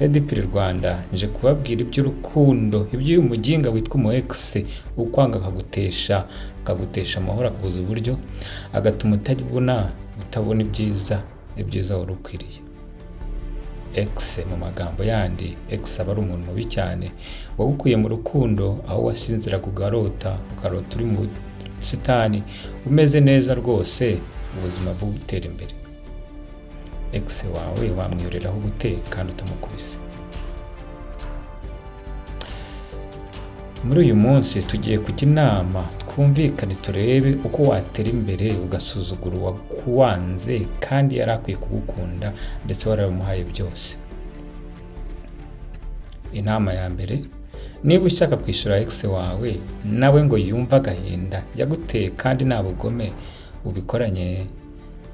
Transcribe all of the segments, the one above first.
Redipiri Rwanda nje kubabwira iby'urukundo, iby'uyu muginga witwa umu ex ukwanga akagutesha amahoro, akabuza uburyo, agatuma utabona ibyiza wari ukwiriye. Ex mu magambo yandi, ex aba ari umuntu mubi cyane wagukuye mu rukundo, aho wasinziraga ukarota uri mu sitani umeze neza rwose, ubuzima bwo gutera imbere. Ex wawe wamwiyoreraho gute kandi utamukubise? Muri uyu munsi tugiye kujya inama, twumvikane turebe uko watera imbere ugasuzugura uwakuwanze kandi yari akwiye kugukunda ndetse waramuhaye byose. Inama ya mbere, niba ushaka kwishyura ex wawe nawe ngo yumve agahinda yaguteye kandi nta bugome ubikoranye,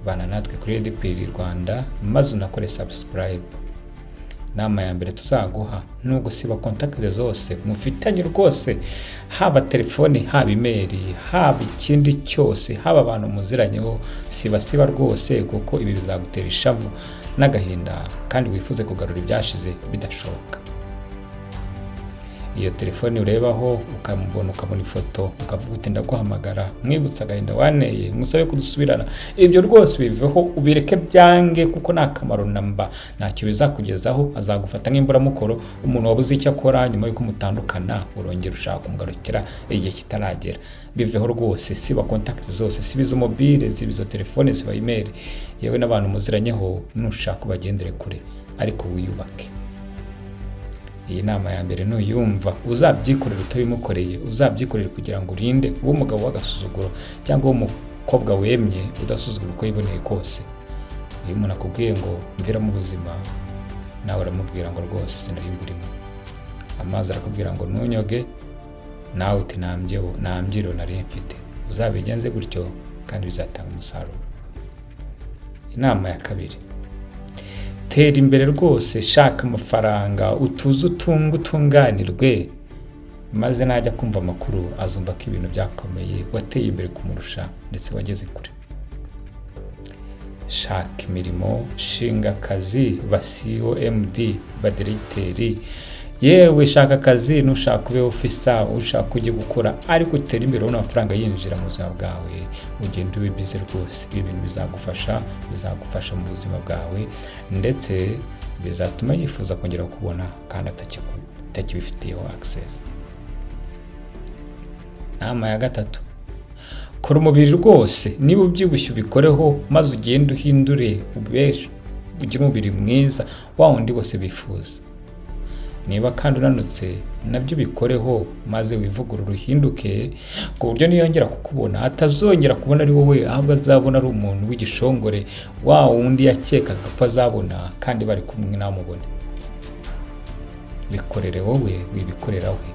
bana natwe kuri Redipiri Rwanda maze unakore subscribe. Inama ya mbere tuzaguha ni ugusiba kontakte zose mufitanye rwose, haba telefone, haba imeri, haba ikindi cyose, haba abantu muziranyeho, siba rwose, kuko ibi bizagutera ishavu n'agahinda kandi wifuze kugarura ibyashize bidashoboka. Iyo telefone urebaho ukabona ifoto ukavuga uti ndaguhamagara, mwibutsa agahinda waneye, musabe kudusubirana, ibyo rwose biveho, ubireke byange, kuko nta kamaro namba, ntacyo bizakugezaho. Azagufata nk'imburamukoro, umuntu wabuze icyo akora nyuma y'uko mutandukana urongera ushaka kumugarukira igihe kitaragera. Biveho rwose, siba kontakte zose, siba izo mobile, siba izo telefone, siba email, yewe n'abantu muziranyeho nushaka ubagendere kure, ariko wiyubake. Iyi nama ya mbere nuyumva, uzabyikorera utabimukoreye, uzabyikorera kugira ngo urinde uwo mugabo w'agasuzuguro cyangwa uwo mukobwa wemye udasuzugura uko yiboneye kose. Iyo umuntu akubwiye ngo mvira mu buzima, nawe uramubwira ngo rwose sinari mburimo. Amazi arakubwira ngo ntunyoge, nawe uti nta mbyiro nari mfite. Uzabigenze gutyo kandi bizatanga umusaruro. Inama ya kabiri, tera imbere rwose, shaka amafaranga, utuze utunganirwe, maze najya kumva amakuru azumva ko ibintu byakomeye, wateye imbere kumurusha ndetse wageze kure. Shaka imirimo, shinga akazi, ba CEO, MD, ba directeur, yewe shaka akazi, nushaka ube officer, ushaka ujye gukora, ariko utera imbere ubona amafaranga yinjira mu buzima bwawe, ugenda ube busy rwose. Ibi bintu bizagufasha mu buzima bwawe, ndetse bizatuma yifuza kongera kubona kandi atakibifitiyeho access. Inama ya gatatu, kora umubiri rwose, niba ubyibushye ubikoreho, maze ugende uhindure, ugire umubiri mwiza wa wundi bose bifuza. Niba kandi unanutse, nabyo ubikoreho, maze wivugurure, uhinduke, ku buryo niyongera kukubona atazongera kubona ari wowe, ahubwo azabona ari umuntu w'igishongore, wa wundi yakekaga ko azabona kandi bari kumwe namubone. Bikorere wowe, wibikorera we,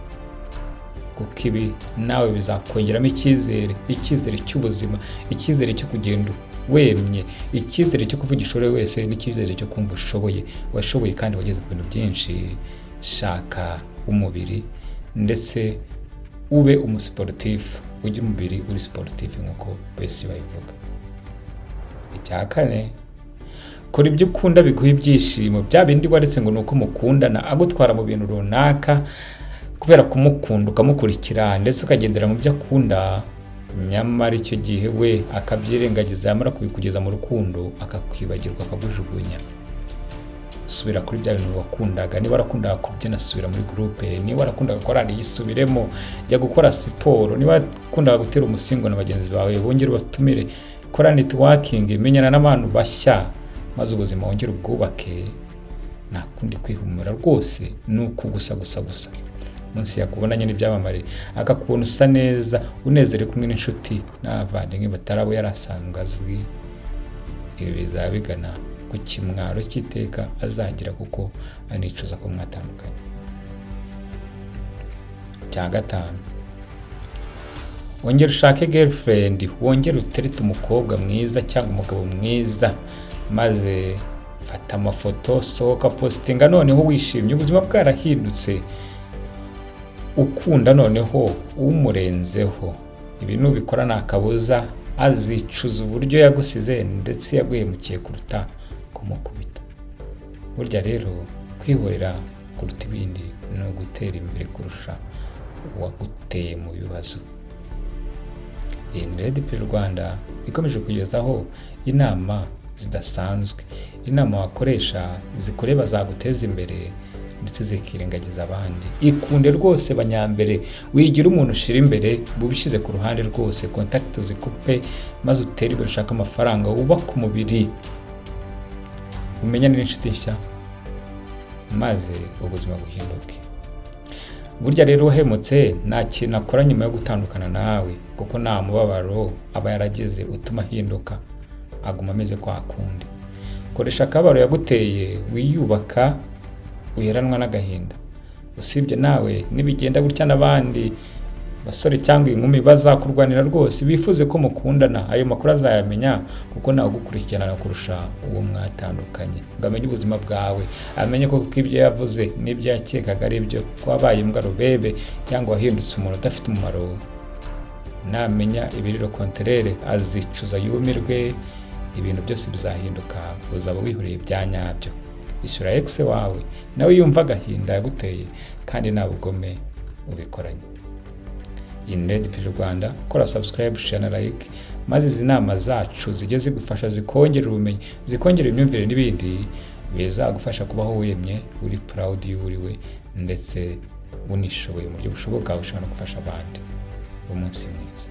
kuko ibi nawe bizakongeramo icyizere cy'ubuzima, icyizere cyo kugenda wemye, icyizere cyo kuvugisha uri wese, n'icyizere cyo kumva washoboye kandi wageze ku bintu byinshi. Shaka umubiri ndetse ube umusportif, ujye umubiri uri sportif nkuko bese bayivuga. Icya kane, kora ibyo ukunda biguha ibyishimo, bya bindi waretse ngo nuko mukundana, agutwara mu bintu runaka kubera kumukunda, ukamukurikira ndetse ukagendera mu byo akunda, nyamara icyo gihe we akabyirengagiza, yamara kubikugeza mu rukundo akakwibagirwa, akagujugunya. Subira kuri bya bintu wakundaga. Niba warakundaga kubyina, subira muri groupe. Niba warakundaga korani, yisubiremo, jya gukora siporo. Niba wakundaga gutera umusingo na bagenzi bawe, bongere ubatumire, kora networking, menyana n'abantu bashya, maze ubuzima wongere ubwubake. Nta kundi kwihumura rwose, nuko gusa. Munsi yakubonanye n'ibyamamare, akakubona usa neza, unezerewe kumwe n'inshuti n'abavandimwe batarabo yarasanzwe azwi, ibi bizabigana ku kimwaro cy'iteka azagira, kuko anicuza ko mwatandukanye. Cya gatanu, wongere ushake girlfriend, wongere uterete umukobwa mwiza cyangwa umugabo mwiza, maze fata amafoto, sohoka, postinga, noneho wishimye, ubuzima bwarahindutse, ukunda noneho umurenzeho. Ibi nubikora nta kabuza azicuza uburyo yagusize ndetse yaguhemukiye kuruta kumukubita. Burya rero kwihorera kuruta ibindi no gutera imbere kurusha uwaguteye mu bibazo. Iyi ni RDP Rwanda ikomeje kugezaho inama zidasanzwe, inama wakoresha zikureba zaguteza imbere ndetse zikirengagiza abandi. Ikunde rwose banyambere, wigira umuntu ushira imbere, bubishize ku ruhande rwose, contact zikupe maze utere imbere, ushaka amafaranga, wubaka umubiri, umenyane n'inshuti nshya maze ubuzima buhinduke. Burya rero wahemutse nta kintu akora nyuma yo gutandukana nawe, kuko nta mubabaro aba yarageze utuma ahinduka aguma ameze kwa kundi. Koresha akabaro yaguteye, wiyubaka, uheranwa n'agahinda. Usibye nawe nibigenda gutya n'abandi basore cyangwa inkumi bazakurwanira rwose, bifuze ko mukundana, ayo makuru azayamenya kuko nawe gukurikirana kurusha uwo mwatandukanye. Ngamenye ubuzima bwawe, amenye ko ibyo yavuze n'ibyo yakekaga ari byo, ko wabaye imbwa rubebe cyangwa wahindutse umuntu udafite umumaro. Namenya ibiriro konterere azicuza yumirwe, ibintu byose bizahinduka, uzaba wihuriye bya nyabyo. Ishyura Ex-wawe nawe yumva agahinda yaguteye kandi nta bugome ubikoranye. Iyi ni RDP Rwanda, kora subscribe, share na like, maze izi nama zacu zijye zigufasha, zikongera ubumenyi, zikongera imyumvire n'ibindi bizagufasha kubaho wemye, uri proud y'uriwe ndetse unishoboye mu buryo bushoboka, ushobora no gufasha abandi. Umunsi mwiza.